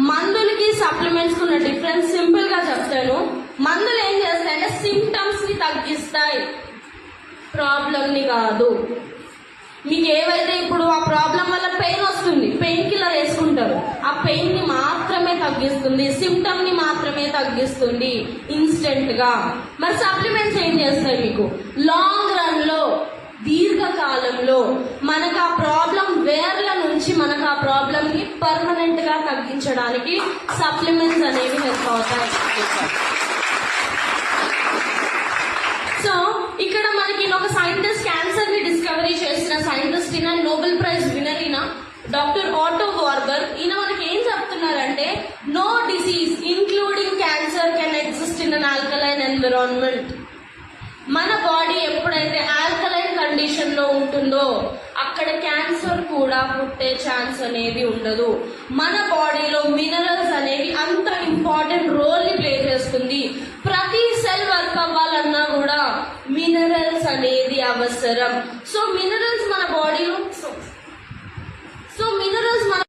మందులకి supplements ఉన్న difference simple గా చెప్తాను. మందులు ఏం చేస్తాయంటే సిమ్టమ్స్ ని తగ్గిస్తాయి, ప్రాబ్లం ని కాదు. మీకు ఏవైతే ఇప్పుడు ఆ ప్రాబ్లం వల్ల పెయిన్ వస్తుంది, పెయిన్ కిల్లర్ వేసుకుంటారు, ఆ పెయిన్ ని మాత్రమే తగ్గిస్తుంది, సిమ్టమ్ ని మాత్రమే తగ్గిస్తుంది ఇన్స్టెంట్ గా. మరి సప్లిమెంట్స్ ఏం చేస్తాయి? మీకు లాంగ్ రన్ లో, దీర్ఘకాలంలో మనకు ఆ ప్రాబ్లం వేర్ల నుంచి మనకు ఆ ప్రాబ్లం ని పర్మనెంట్ గా తగ్గించడానికి సప్లిమెంట్స్ అనేవి హెల్ప్ అవుతాయి. సో ఇక్కడ మనకి ఒక సైంటిస్ట్, క్యాన్సర్ ని డిస్కవరీ చేసిన సైంటిస్ట్, ఈయన నోబెల్ ప్రైజ్ విన్నర్, ఈయన డాక్టర్ ఆటో వార్బర్. ఈయన మనకి ఏం చెప్తున్నారంటే, no disease including cancer can exist in an alkaline environment. మన బాడీ ఎప్పుడైతే ఆల్కలైన్ కండిషన్ లో ఉంటుందో అక్కడ క్యాన్సర్ కూడా పుట్టే ఛాన్స్ అనేది ఉండదు. మన బాడీలో మినరల్స్ అనేవి అంత ఇంపార్టెంట్ రోల్ ని ప్లే చేస్తుంది. ప్రతి సెల్ వర్క్ అవ్వాలన్నా కూడా మినరల్స్ అనేది అవసరం. సో మినరల్స్ మన బాడీలో